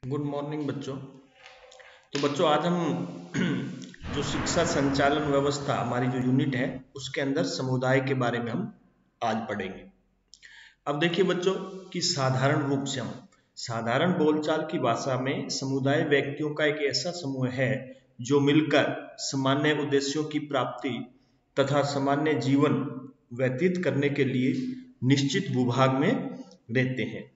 Good morning बच्चों। तो बच्चों आज हम जो शिक्षा संचालन व्यवस्था हमारी जो यूनिट है उसके अंदर समुदाय के बारे में हम आज पढ़ेंगे। अब देखिए बच्चों कि साधारण रूप से हम साधारण बोलचाल की भाषा में समुदाय व्यक्तियों का एक ऐसा समूह है जो मिलकर सामान्य उद्देश्यों की प्राप्ति तथा सामान्य जीवन व्यतीत करने के लिए निश्चित भूभाग में रहते हैं।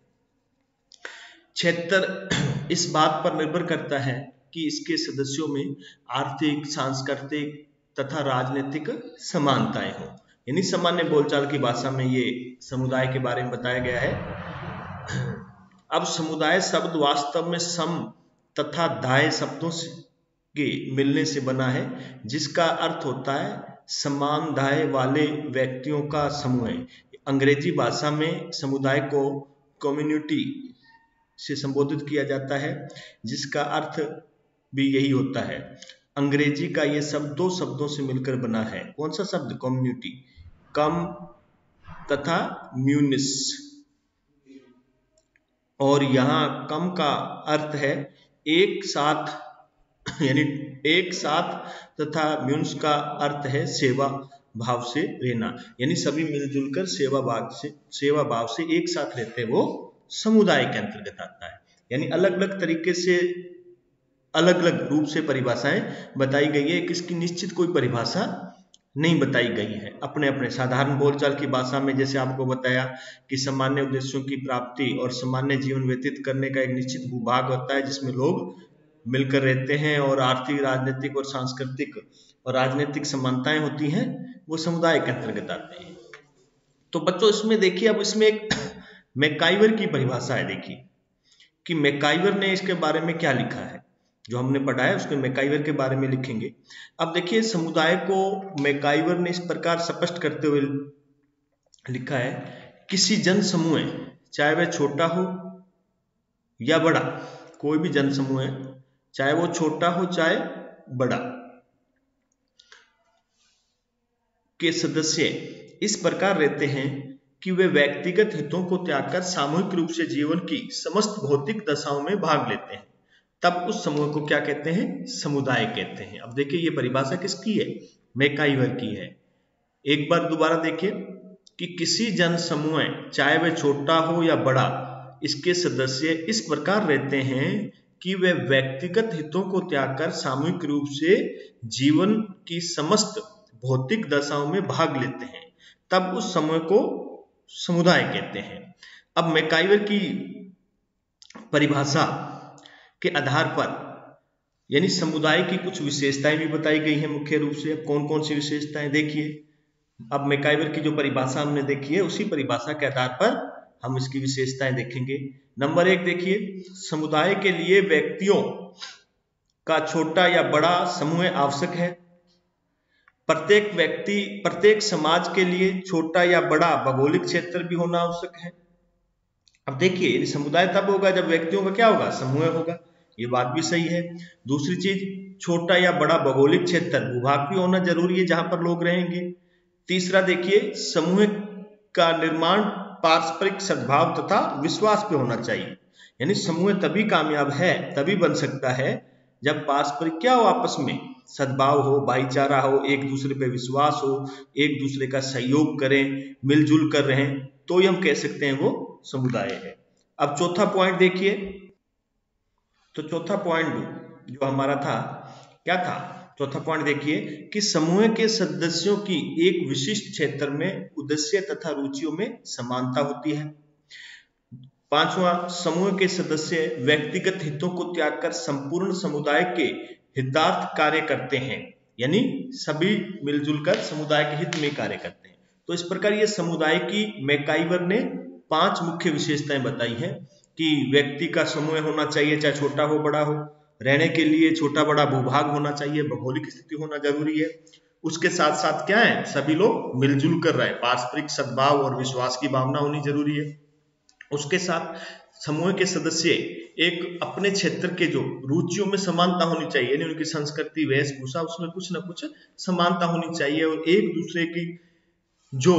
क्षेत्र इस बात पर निर्भर करता है कि इसके सदस्यों में आर्थिक, सांस्कृतिक तथा राजनीतिक समानताएं हों। यानी सामान्य बोलचाल की भाषा में ये समुदाय के बारे में बताया गया है। अब समुदाय शब्द वास्तव में सम तथा दाय शब्दों से के मिलने से बना है, जिसका अर्थ होता है समान दाय वाले व्यक्तियों का समूह। अंग्रेजी भाषा में समुदाय को कम्युनिटी से संबोधित किया जाता है, जिसका अर्थ भी यही होता है। अंग्रेजी का ये शब्द दो शब्दों से मिलकर बना है। कौन सा शब्द? कम्युनिटी, कम तथा म्यूनिस। और यहाँ कम का अर्थ है एक साथ, यानी एक साथ, तथा म्यूनिस का अर्थ है सेवा भाव से रहना, यानी सभी मिलजुल कर सेवा भाव से एक साथ रहते हैं, वो समुदाय के अंतर्गत आता है। यानी अलग अलग तरीके से अलग अलग रूप से परिभाषाएं बताई गई है, किसकी निश्चित कोई परिभाषा नहीं बताई गई है। अपने अपने साधारण बोलचाल की भाषा में जैसे आपको बताया कि सामान्य उद्देश्यों की प्राप्ति और सामान्य जीवन व्यतीत करने का एक निश्चित भूभाग होता है जिसमें लोग मिलकर रहते हैं, और आर्थिक, राजनीतिक और सांस्कृतिक और राजनीतिक समानताएं होती हैं, वो समुदाय के अंतर्गत आते हैं। तो बच्चों इसमें देखिए, अब इसमें एक मैकाइवर की परिभाषा है। देखिए कि मैकाइवर ने इसके बारे में क्या लिखा है, जो हमने पढ़ा है उसके मैकाइवर के बारे में लिखेंगे। अब देखिए समुदाय को मैकाइवर ने इस प्रकार स्पष्ट करते हुए लिखा है, किसी जन समूह, चाहे वह छोटा हो या बड़ा, कोई भी जन समूह है, चाहे वो छोटा हो चाहे बड़ा, के सदस्य इस प्रकार रहते हैं कि वे व्यक्तिगत हितों को त्याग कर सामूहिक रूप से जीवन की समस्त भौतिक दशाओं में भाग लेते हैं। तब उस समूह को क्या कहते हैं? समुदाय कहते हैं। अब देखिए ये परिभाषा किसकी है? मैकाइवर की है। एक बार दोबारा देखिए कि किसी जन समूह, चाहे वह छोटा हो या बड़ा, इसके सदस्य इस प्रकार रहते हैं कि वे व्यक्तिगत हितों को त्याग कर सामूहिक रूप से जीवन की समस्त भौतिक दशाओं में भाग लेते हैं। तब उस समूह को समुदाय कहते हैं। अब मैकाइवर की परिभाषा के आधार पर यानी समुदाय की कुछ विशेषताएं भी बताई गई हैं मुख्य रूप से। अब कौन कौन सी विशेषताएं देखिए। अब मैकाइवर की जो परिभाषा हमने देखी है, उसी परिभाषा के आधार पर हम इसकी विशेषताएं देखेंगे। नंबर 1 देखिए, समुदाय के लिए व्यक्तियों का छोटा या बड़ा समूह आवश्यक है। प्रत्येक व्यक्ति, प्रत्येक समाज के लिए छोटा या बड़ा भौगोलिक क्षेत्र भी होना आवश्यक है। अब देखिए समुदाय तब होगा जब व्यक्तियों का क्या होगा? समूह होगा। ये बात भी सही है। दूसरी चीज, छोटा या बड़ा भौगोलिक क्षेत्र, भूभाग भी होना जरूरी है जहां पर लोग रहेंगे। तीसरा देखिए, समूह का निर्माण पारस्परिक सद्भाव तथा विश्वास पे होना चाहिए। यानी समूह तभी कामयाब है, तभी बन सकता है जब पारस्परिक क्या हो, आपस में सद्भाव हो, भाईचारा हो, एक दूसरे पे विश्वास हो, एक दूसरे का सहयोग करें, मिलजुल कर रहें, तो ही हम कह सकते हैं वो समुदाय है। अब चौथा पॉइंट देखिए, तो चौथा पॉइंट जो हमारा था क्या था? चौथा पॉइंट देखिए कि समूह के सदस्यों की एक विशिष्ट क्षेत्र में उद्देश्य तथा रुचियों में समानता होती है। पांचवा, समूह के सदस्य व्यक्तिगत हितों को त्याग कर संपूर्ण समुदाय के हितार्थ कार्य करते हैं, यानी सभी मिलजुल कर समुदाय के हित में कार्य करते हैं। तो इस प्रकार ये समुदाय की मैकाइवर ने 5 मुख्य विशेषताएं बताई हैं कि व्यक्ति का समूह होना चाहिए, चाहे छोटा हो बड़ा हो, रहने के लिए छोटा बड़ा भूभाग होना चाहिए, भौगोलिक स्थिति होना जरूरी है, उसके साथ साथ क्या है, सभी लोग मिलजुल कर रहे हैं, पारस्परिक सद्भाव और विश्वास की भावना होनी जरूरी है। उसके साथ समूह के सदस्य एक अपने क्षेत्र के जो रुचियों में समानता होनी चाहिए, यानी उनकी संस्कृति, वेशभूषा, उसमें कुछ ना कुछ समानता होनी चाहिए, और एक दूसरे की जो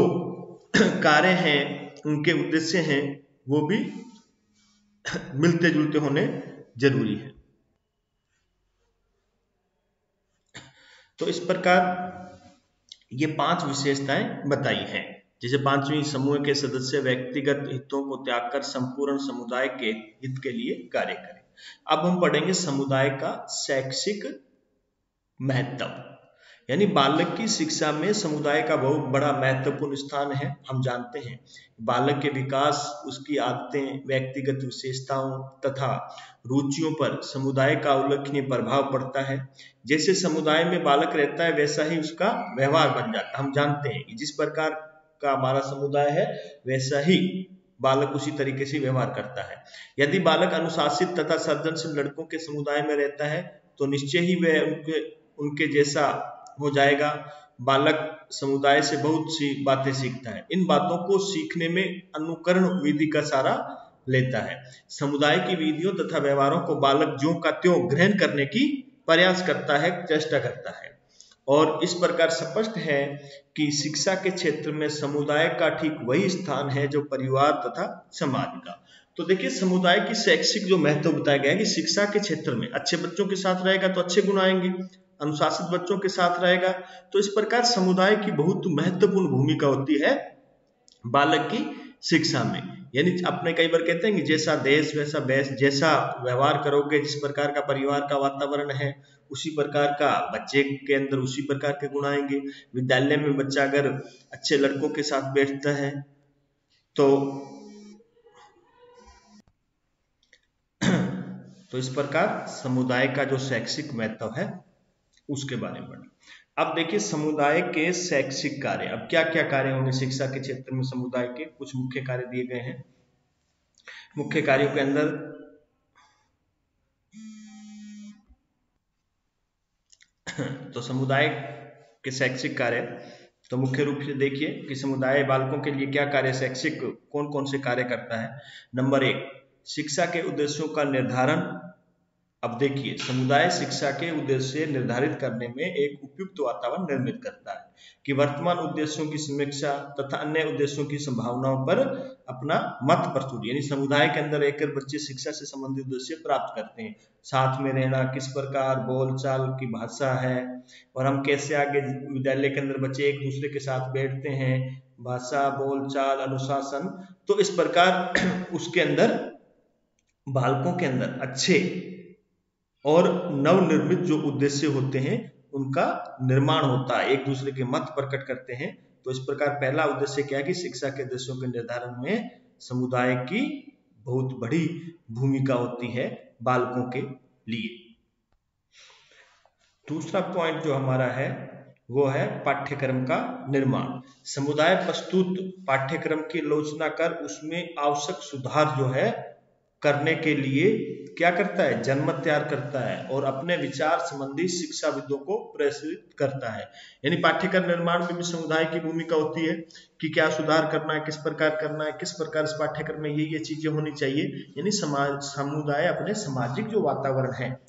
कार्य हैं, उनके उद्देश्य हैं, वो भी मिलते जुलते होने जरूरी है। तो इस प्रकार ये 5 विशेषताएं बताई हैं। जैसे 5वीं, समूह के सदस्य व्यक्तिगत हितों को त्याग कर संपूर्ण समुदाय के हित के लिए कार्य करें। अब हम पढ़ेंगे समुदाय का शैक्षिक महत्व, यानी बालक की शिक्षा में समुदाय का बहुत बड़ा महत्वपूर्ण स्थान है। हम जानते हैं बालक के विकास, उसकी आदतें, व्यक्तिगत विशेषताओं तथा रुचियों पर समुदाय का उल्लेखनीय प्रभाव पड़ता है। जैसे समुदाय में बालक रहता है वैसा ही उसका व्यवहार बन जाता है। हम जानते हैं कि जिस प्रकार का हमारा समुदाय है वैसा ही बालक उसी तरीके से व्यवहार करता है। यदि बालक अनुशासित तथा सर्जनशील लड़कों के समुदाय में रहता है तो निश्चय ही वह उनके जैसा हो जाएगा। बालक समुदाय से बहुत सी बातें सीखता है। इन बातों को सीखने में अनुकरण विधि का सहारा लेता है। समुदाय की विधियों तथा व्यवहारों को बालक ज्यों का त्यों ग्रहण करने की प्रयास करता है, चेष्टा करता है। और इस प्रकार स्पष्ट है कि शिक्षा के क्षेत्र में समुदाय का ठीक वही स्थान है जो परिवार तथा समाज का। तो देखिए समुदाय की शैक्षिक जो महत्व बताया गया है कि शिक्षा के क्षेत्र में अच्छे बच्चों के साथ रहेगा तो अच्छे गुण आएंगे, अनुशासित बच्चों के साथ रहेगा। तो इस प्रकार समुदाय की बहुत महत्वपूर्ण भूमिका होती है बालक की शिक्षा में। यानी अपने कई बार कहते हैं कि जैसा देश वैसा भेष, जैसा व्यवहार करोगे, जिस प्रकार का परिवार का वातावरण है उसी प्रकार का बच्चे के अंदर उसी प्रकार के गुण आएंगे। विद्यालय में बच्चा अगर अच्छे लड़कों के साथ बैठता है तो इस प्रकार समुदाय का जो शैक्षिक महत्व है उसके बारे में पढ़ा। अब देखिए समुदाय के शैक्षिक कार्य, अब क्या क्या कार्य होंगे शिक्षा के क्षेत्र में समुदाय के, कुछ मुख्य कार्य दिए गए हैं। मुख्य कार्यों के अंदर तो समुदाय के शैक्षिक कार्य, तो मुख्य रूप से देखिए कि समुदाय बालकों के लिए क्या कार्य शैक्षिक कौन कौन से कार्य करता है। नंबर 1, शिक्षा के उद्देश्यों का निर्धारण। अब देखिए समुदाय शिक्षा के उद्देश्य निर्धारित करने में एक उपयुक्त वातावरण निर्मित करता है कि वर्तमान उद्देश्यों की समीक्षा तथा अन्य उद्देश्यों की संभावनाओं पर अपना मत प्रस्तुत, यानी समुदाय के अंदर रहकर बच्चे शिक्षा से संबंधित उद्देश्य प्राप्त करते हैं। साथ में रहना, किस प्रकार बोलचाल की भाषा है और हम कैसे आगे विद्यालय के अंदर बच्चे एक दूसरे के साथ बैठते हैं, भाषा, बोलचाल, अनुशासन। तो इस प्रकार उसके अंदर बालकों के अंदर अच्छे और नवनिर्मित जो उद्देश्य होते हैं उनका निर्माण होता है, एक दूसरे के मत प्रकट करते हैं। तो इस प्रकार पहला उद्देश्य क्या है कि शिक्षा के उद्देश्यों के निर्धारण में समुदाय की बहुत बड़ी भूमिका होती है बालकों के लिए। दूसरा पॉइंट जो हमारा है वो है पाठ्यक्रम का निर्माण। समुदाय प्रस्तुत पाठ्यक्रम की आलोचना कर उसमें आवश्यक सुधार जो है करने के लिए क्या करता है, जनमत तैयार करता है और अपने विचार संबंधी शिक्षाविदों को प्रेरित करता है। यानी पाठ्यक्रम निर्माण में भी समुदाय की भूमिका होती है कि क्या सुधार करना है, किस प्रकार करना है, किस प्रकार इस पाठ्यक्रम में ये चीजें होनी चाहिए। यानी समुदाय अपने सामाजिक जो वातावरण है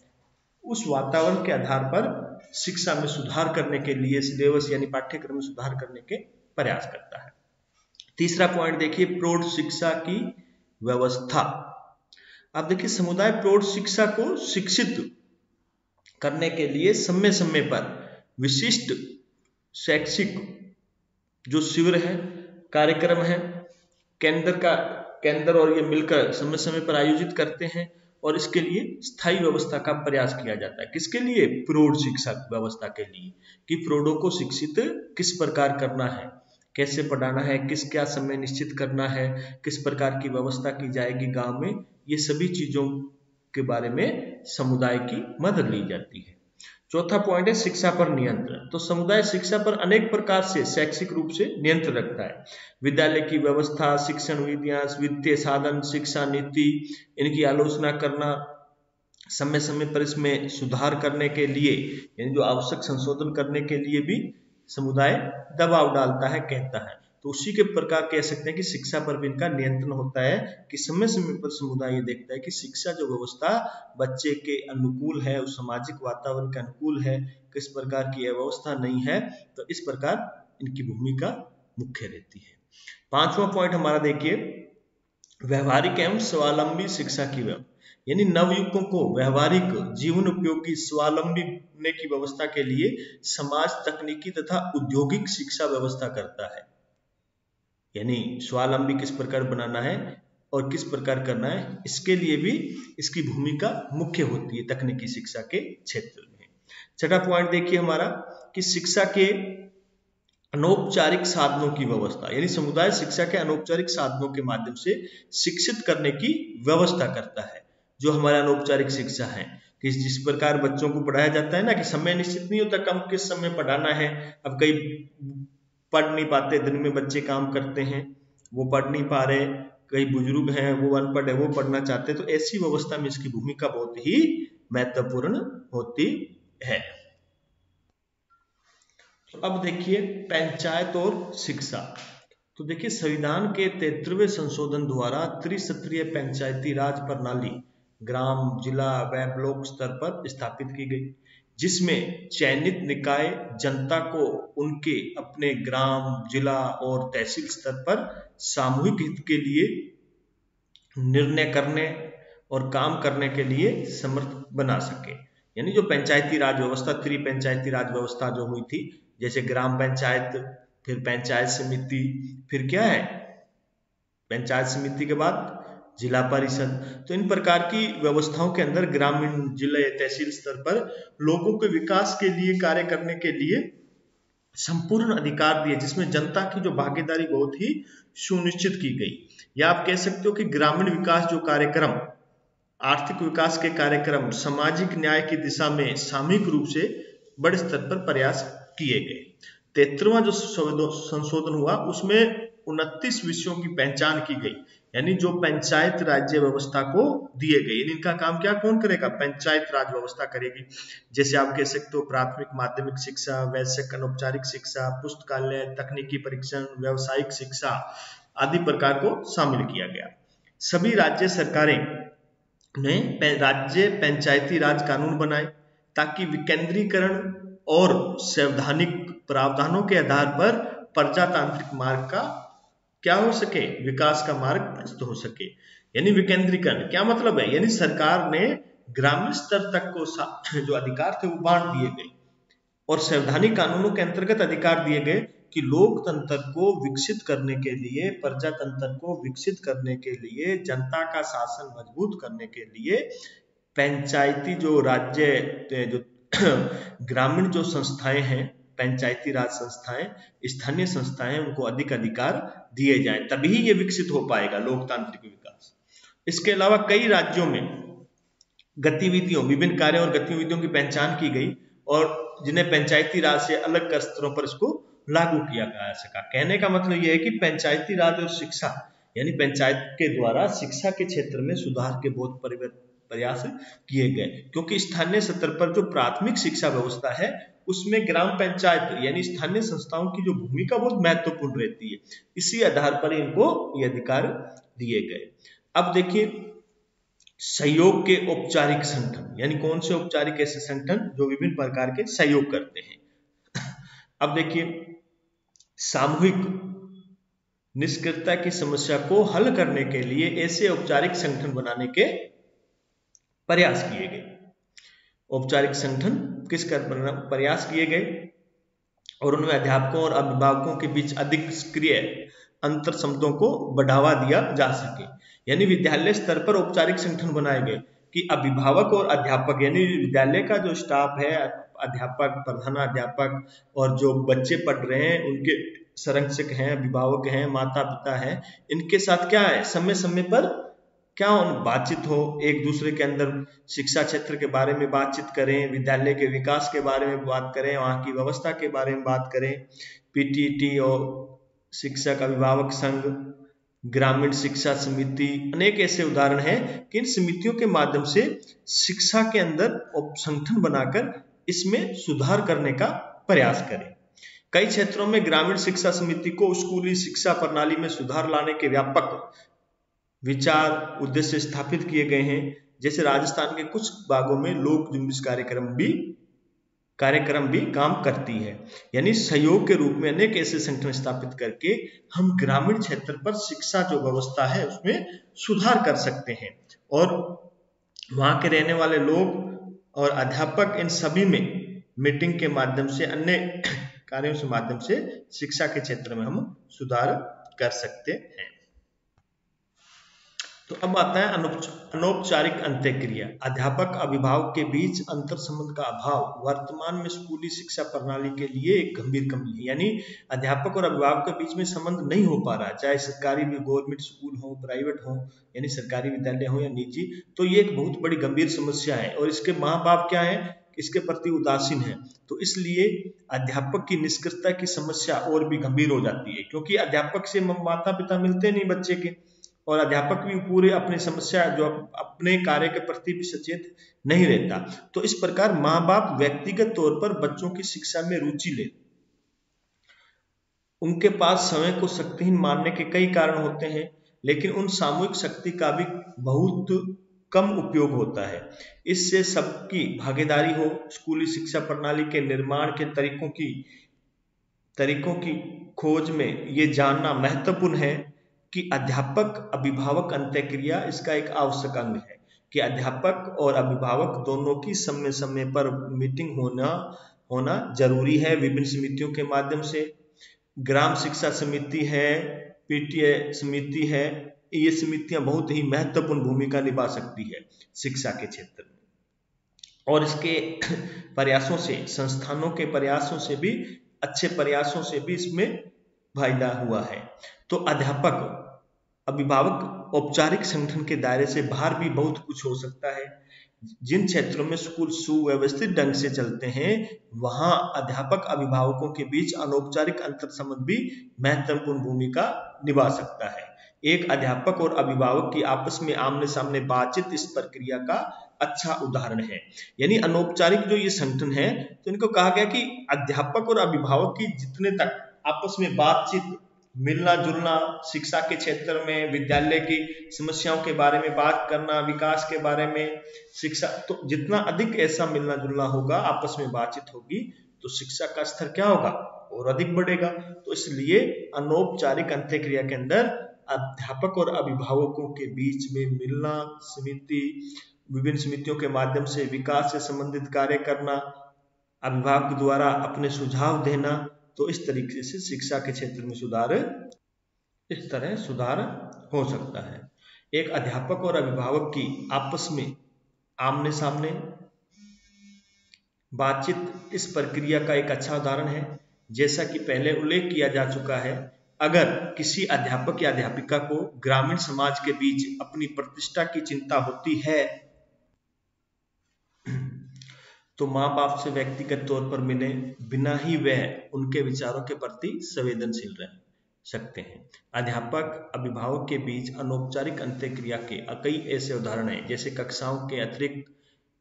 उस वातावरण के आधार पर शिक्षा में सुधार करने के लिए सिलेबस यानी पाठ्यक्रम में सुधार करने के प्रयास करता है। तीसरा पॉइंट देखिए प्रौढ़ शिक्षा की व्यवस्था। अब देखिए समुदाय प्रौढ़ शिक्षा को शिक्षित करने के लिए समय समय पर विशिष्ट शैक्षिक जो शिविर है, कार्यक्रम है, केंद्र और ये मिलकर समय समय पर आयोजित करते हैं और इसके लिए स्थायी व्यवस्था का प्रयास किया जाता है। किसके लिए? प्रौढ़ शिक्षा व्यवस्था के लिए, कि प्रौढ़ों को शिक्षित किस प्रकार करना है, कैसे पढ़ाना है, किस क्या समय निश्चित करना है, किस प्रकार की व्यवस्था की जाएगी गांव में, ये सभी चीजों के बारे में समुदाय की मदद ली जाती है। चौथा पॉइंट है शिक्षा पर नियंत्रण। तो समुदाय शिक्षा पर अनेक प्रकार से शैक्षिक रूप से नियंत्रण रखता है। विद्यालय की व्यवस्था, शिक्षण विधियां, वित्तीय साधन, शिक्षा नीति, इनकी आलोचना करना, समय समय पर इसमें सुधार करने के लिए यानी जो आवश्यक संशोधन करने के लिए भी समुदाय दबाव डालता है, कहता है। तो उसी के प्रकार कह सकते हैं कि शिक्षा पर भी इनका नियंत्रण होता है कि समय समय पर समुदाय ये देखता है कि शिक्षा जो व्यवस्था बच्चे के अनुकूल है, उस सामाजिक वातावरण के अनुकूल है, किस प्रकार की व्यवस्था नहीं है। तो इस प्रकार इनकी भूमिका मुख्य रहती है। पांचवा पॉइंट हमारा देखिए व्यवहारिक एवं स्वावलंबी शिक्षा की व्यवस्था। यानी नवयुवकों को व्यवहारिक जीवन उपयोगी स्वावलंबी होने की व्यवस्था के लिए समाज तकनीकी तथा औद्योगिक शिक्षा व्यवस्था करता है। यानी स्वावलंबी किस प्रकार बनाना है और किस प्रकार करना है, इसके लिए भी इसकी भूमिका मुख्य होती है तकनीकी शिक्षा के क्षेत्र में। छठा पॉइंट देखिए हमारा कि शिक्षा के अनौपचारिक साधनों की व्यवस्था, यानी समुदाय शिक्षा के अनौपचारिक साधनों के माध्यम से शिक्षित करने की व्यवस्था करता है। जो हमारा अनौपचारिक शिक्षा है कि जिस प्रकार बच्चों को पढ़ाया जाता है ना कि समय निश्चित नहीं होता कब किस समय पढ़ाना है। अब कई पढ़ नहीं पाते, दिन में बच्चे काम करते हैं वो पढ़ नहीं पा रहे, कई बुजुर्ग हैं वो अनपढ़ है वो पढ़ना चाहते हैं, तो ऐसी व्यवस्था में इसकी भूमिका बहुत ही महत्वपूर्ण होती है। तो अब देखिए पंचायत और शिक्षा। तो देखिए संविधान के 73वें संशोधन द्वारा त्रिस्तरीय पंचायती राज प्रणाली ग्राम, जिला व ब्लॉक स्तर पर स्थापित की गई, जिसमें चयनित निकाय जनता को उनके अपने ग्राम, जिला और तहसील स्तर पर सामूहिक हित के लिए निर्णय करने और काम करने के लिए समर्थ बना सके। यानी जो पंचायती राज व्यवस्था, त्रिपंचायती राज व्यवस्था जो हुई थी, जैसे ग्राम पंचायत, फिर पंचायत समिति, फिर क्या है पंचायत समिति के बाद जिला परिषद, तो इन प्रकार की व्यवस्थाओं के अंदर ग्रामीण, जिला, तहसील स्तर पर लोगों के विकास के लिए कार्य करने के लिए संपूर्ण अधिकार दिए, जिसमें जनता की जो भागीदारी बहुत ही सुनिश्चित की गई। या आप कह सकते हो कि ग्रामीण विकास जो कार्यक्रम, आर्थिक विकास के कार्यक्रम, सामाजिक न्याय की दिशा में सामूहिक रूप से बड़े स्तर पर प्रयास किए गए। 73वां जो संशोधन हुआ उसमें 29 विषयों की पहचान की गई, यानी जो पंचायत राज्य व्यवस्था को दिए गए। इनका काम क्या कौन करेगा, पंचायत राज व्यवस्था करेगी। जैसे आप कह सकते हो प्राथमिक माध्यमिक शिक्षा, वैश्यक अनौपचारिक शिक्षा, पुस्तकालय, तकनीकी परीक्षण, व्यावसायिक शिक्षा आदि प्रकार को शामिल किया गया। सभी राज्य सरकारें ने राज्य पंचायती राज कानून बनाए ताकि विकेंद्रीकरण और संवैधानिक प्रावधानों के आधार पर प्रजातांत्रिक मार्ग का क्या हो सके, विकास का मार्ग प्रशस्त हो सके। यानी विकेंद्रीकरण क्या मतलब है, यानी सरकार ने ग्रामीण स्तर तक को जो अधिकार थे वो बांट दिए गए और संवैधानिक कानूनों के अंतर्गत अधिकार दिए गए कि लोकतंत्र को विकसित करने के लिए, प्रजातंत्र को विकसित करने के लिए, जनता का शासन मजबूत करने के लिए पंचायती जो राज्य जो ग्रामीण जो संस्थाएं हैं, पंचायती राज संस्थाएं, स्थानीय संस्थाएं, उनको अधिक अधिकार दिए जाएं, तभी ये विकसित हो पाएगा लोकतांत्रिक विकास। इसके अलावा कई राज्यों में गतिविधियों, विभिन्न कार्यों और गतिविधियों की पहचान की गई और जिन्हें पंचायती राज से अलग कर स्तरों पर इसको लागू किया जा सका। कहने का मतलब यह है कि पंचायती राज और शिक्षा, यानी पंचायत के द्वारा शिक्षा के क्षेत्र में सुधार के बहुत प्रयास किए गए, क्योंकि स्थानीय स्तर पर जो प्राथमिक शिक्षा व्यवस्था है उसमें ग्राम पंचायत यानी स्थानीय संस्थाओं की जो भूमिका बहुत महत्वपूर्ण रहती है। इसी आधार पर इनको ये अधिकार दिए गए। अब देखिए सहयोग के औपचारिक संगठन, यानी कौन से औपचारिक ऐसे संगठन जो विभिन्न प्रकार के सहयोग करते हैं। अब देखिए सामूहिक निष्क्रियता की समस्या को हल करने के लिए ऐसे औपचारिक संगठन बनाने के प्रयास किए गए। औपचारिक संगठन किस प्रयास किए गए और उनमें अध्यापकों और अभिभावकों के बीच अधिक सक्रिय अंतर संबंधों को बढ़ावा दिया जा सके। यानी विद्यालय स्तर पर औपचारिक संगठन बनाए गए कि अभिभावक और अध्यापक, यानी विद्यालय का जो स्टाफ है, अध्यापक, प्रधानाध्यापक और जो बच्चे पढ़ रहे हैं उनके संरक्षक हैं, अभिभावक हैं, माता पिता हैं, इनके साथ क्या है समय समय पर क्या बातचीत हो, एक दूसरे के अंदर शिक्षा क्षेत्र के बारे में बातचीत करें, विद्यालय के विकास के बारे में बात करें, वहाँ की व्यवस्था के बारे में बात करें। पीटीटी और शिक्षक अभिभावक संघ, ग्रामीण शिक्षा समिति, अनेक ऐसे उदाहरण हैं कि इन समितियों के माध्यम से शिक्षा के अंदर संगठन बनाकर इसमें सुधार करने का प्रयास करें। कई क्षेत्रों में ग्रामीण शिक्षा समिति को स्कूली शिक्षा प्रणाली में सुधार लाने के व्यापक विचार उद्देश्य स्थापित किए गए हैं। जैसे राजस्थान के कुछ भागों में लोक जुम्बिश कार्यक्रम भी काम करती है। यानी सहयोग के रूप में अनेक ऐसे संगठन स्थापित करके हम ग्रामीण क्षेत्र पर शिक्षा जो व्यवस्था है उसमें सुधार कर सकते हैं और वहाँ के रहने वाले लोग और अध्यापक, इन सभी में मीटिंग के माध्यम से, अन्य कार्यों के माध्यम से शिक्षा के क्षेत्र में हम सुधार कर सकते हैं। तो अब आता है अनौपचारिक अंत्यक्रिया। अध्यापक अभिभावक के बीच अंतर संबंध का अभाव वर्तमान में स्कूली शिक्षा प्रणाली के लिए एक गंभीर कमी है। यानी अध्यापक और अभिभावक के बीच में संबंध नहीं हो पा रहा, चाहे सरकारी भी गवर्नमेंट स्कूल हो, प्राइवेट हो, यानी सरकारी विद्यालय हो या निजी, तो ये एक बहुत बड़ी गंभीर समस्या है। और इसके माँ बाप क्या है, इसके प्रति उदासीन है। तो इसलिए अध्यापक की निष्क्रियता की समस्या और भी गंभीर हो जाती है, क्योंकि अध्यापक से माता पिता मिलते नहीं बच्चे के, और अध्यापक भी पूरे अपनी समस्या जो अपने कार्य के प्रति भी सचेत नहीं रहता। तो इस प्रकार माँ बाप व्यक्तिगत तौर पर बच्चों की शिक्षा में रुचि ले, उनके पास समय को शक्तिहीन मानने के कई कारण होते हैं, लेकिन उन सामूहिक शक्ति का भी बहुत कम उपयोग होता है। इससे सबकी भागीदारी हो। स्कूली शिक्षा प्रणाली के निर्माण के तरीकों की खोज में ये जानना महत्वपूर्ण है कि अध्यापक अभिभावक अंत्यक्रिया इसका एक आवश्यक अंग है, कि अध्यापक और अभिभावक दोनों की समय समय पर मीटिंग होना जरूरी है, विभिन्न समितियों के माध्यम से। ग्राम शिक्षा समिति है, पीटीए समिति है, ये समितियां बहुत ही महत्वपूर्ण भूमिका निभा सकती है शिक्षा के क्षेत्र में। और इसके प्रयासों से, संस्थानों के प्रयासों से भी, अच्छे प्रयासों से भी इसमें फायदा हुआ है। तो अध्यापक अभिभावक औपचारिक संगठन के दायरे से बाहर भी बहुत कुछ हो सकता है। जिन क्षेत्रों में स्कूल सुव्यवस्थित ढंग से चलते हैं, वहां अध्यापक अभिभावकों के बीच अनौपचारिक अंतर संबंध भी महत्वपूर्ण भूमिका निभा सकता है। एक अध्यापक और अभिभावक की आपस में आमने सामने बातचीत इस प्रक्रिया का अच्छा उदाहरण है। यानी अनौपचारिक जो ये संगठन है, तो इनको कहा गया कि अध्यापक और अभिभावक की जितने तक आपस में बातचीत, मिलना जुलना, शिक्षा के क्षेत्र में विद्यालय की समस्याओं के बारे में बात करना, विकास के बारे में, शिक्षा, तो जितना अधिक ऐसा मिलना जुलना होगा, आपस में बातचीत होगी, तो शिक्षा का स्तर क्या होगा, और अधिक बढ़ेगा। तो इसलिए अनौपचारिक अंत्यक्रिया के अंदर अध्यापक और अभिभावकों के बीच में मिलना, विभिन्न समितियों के माध्यम से विकास से संबंधित कार्य करना, अभिभावक द्वारा अपने सुझाव देना, तो इस तरीके से शिक्षा के क्षेत्र में इस तरह सुधार हो सकता है। एक अध्यापक और अभिभावक की आपस में आमने सामने बातचीत इस प्रक्रिया का एक अच्छा उदाहरण है। जैसा कि पहले उल्लेख किया जा चुका है, अगर किसी अध्यापक या अध्यापिका को ग्रामीण समाज के बीच अपनी प्रतिष्ठा की चिंता होती है, तो माँ बाप से व्यक्तिगत तौर पर मिले बिना ही वह उनके विचारों के प्रति संवेदनशील रह सकते हैं। अध्यापक अभिभावक के बीच अनौपचारिक अंत्यक्रिया के कई ऐसे उदाहरण हैं, जैसे कक्षाओं के अतिरिक्त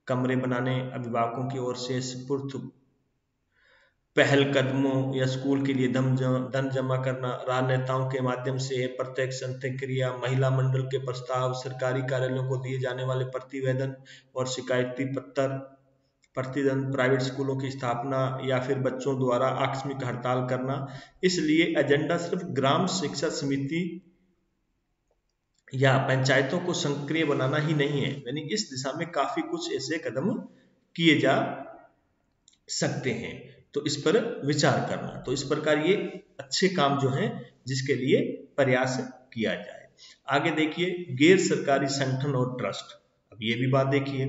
कमरे बनाने, अभिभावकों की ओर से सुपुर्द पहल कदमों या स्कूल के लिए धन जमा करना, राजनेताओं के माध्यम से प्रत्यक्ष अंत्यक्रिया, महिला मंडल के प्रस्ताव, सरकारी कार्यालयों को दिए जाने वाले प्रतिवेदन और शिकायती पत्र, प्रतिदंड, प्राइवेट स्कूलों की स्थापना या फिर बच्चों द्वारा आकस्मिक हड़ताल करना। इसलिए एजेंडा सिर्फ ग्राम शिक्षा समिति या पंचायतों को सक्रिय बनाना ही नहीं है, यानी इस दिशा में काफी कुछ ऐसे कदम किए जा सकते हैं, तो इस पर विचार करना। तो इस प्रकार ये अच्छे काम जो हैं जिसके लिए प्रयास किया जाए। आगे देखिए, गैर सरकारी संगठन और ट्रस्ट। अब ये भी बात देखिए,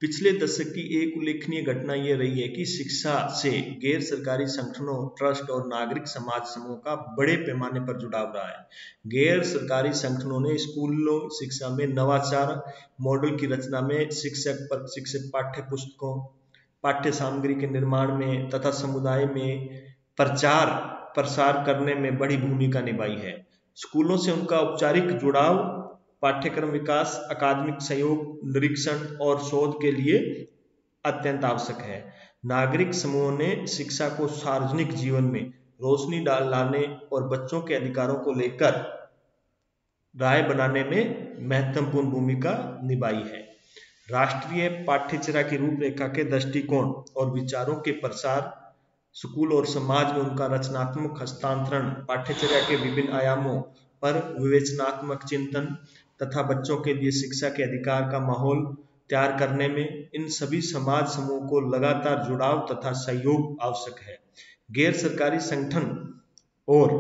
पिछले दशक की एक उल्लेखनीय घटना यह रही है कि शिक्षा से गैर सरकारी संगठनों, ट्रस्ट और नागरिक समाज समूह का बड़े पैमाने पर जुड़ाव रहा है। गैर सरकारी संगठनों ने स्कूलों शिक्षा में नवाचार मॉडल की रचना में, शिक्षक पाठ्य पुस्तकों, पाठ्य सामग्री के निर्माण में तथा समुदाय में प्रचार प्रसार करने में बड़ी भूमिका निभाई है। स्कूलों से उनका औपचारिक जुड़ाव पाठ्यक्रम विकास, अकादमिक सहयोग, निरीक्षण और शोध के लिए अत्यंत आवश्यक है। नागरिक समूहों ने शिक्षा को सार्वजनिक जीवन में रोशनी लाने और बच्चों के अधिकारों को लेकर राय बनाने में महत्वपूर्ण भूमिका निभाई है। राष्ट्रीय पाठ्यचर्या की रूपरेखा के दृष्टिकोण और विचारों के प्रसार, स्कूल और समाज में उनका रचनात्मक हस्तांतरण, पाठ्यचर्या के विभिन्न आयामों पर विवेचनात्मक चिंतन तथा बच्चों के लिए शिक्षा के अधिकार का माहौल तैयार करने में इन सभी समाज समूह को लगातार जुड़ाव तथा सहयोग आवश्यक है। गैर सरकारी संगठन और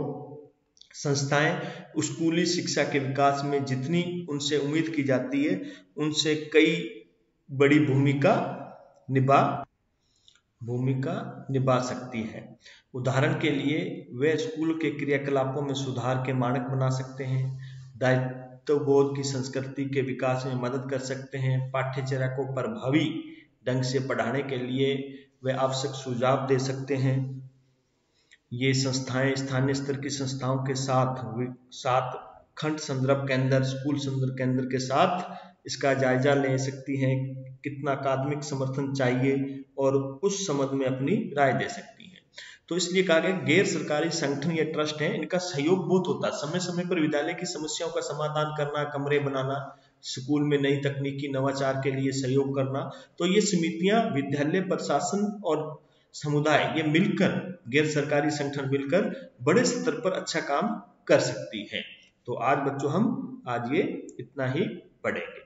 संस्थाएं स्कूली शिक्षा के विकास में जितनी उनसे उम्मीद की जाती है उनसे कई बड़ी भूमिका निभा सकती है। उदाहरण के लिए वे स्कूल के क्रियाकलापों में सुधार के मानक बना सकते हैं, दायित्वबोध की संस्कृति के विकास में मदद कर सकते हैं, पाठ्यचर्या को प्रभावी ढंग से पढ़ाने के लिए वे आवश्यक सुझाव दे सकते हैं। ये संस्थाएं स्थानीय स्तर की संस्थाओं के साथ खंड संदर्भ केंद्र, स्कूल संदर्भ केंद्र के साथ इसका जायजा ले सकती हैं, कितना अकादमिक समर्थन चाहिए और उस संबंध में अपनी राय दे सकती हैं। तो इसलिए कहा गया गैर सरकारी संगठन या ट्रस्ट हैं, इनका सहयोग बहुत होता है। समय समय पर विद्यालय की समस्याओं का समाधान करना, कमरे बनाना, स्कूल में नई तकनीकी नवाचार के लिए सहयोग करना। तो ये समितियां विद्यालय प्रशासन और समुदाय ये मिलकर, गैर सरकारी संगठन मिलकर बड़े स्तर पर अच्छा काम कर सकती है। तो आज बच्चों हम आज ये इतना ही पढ़ेंगे।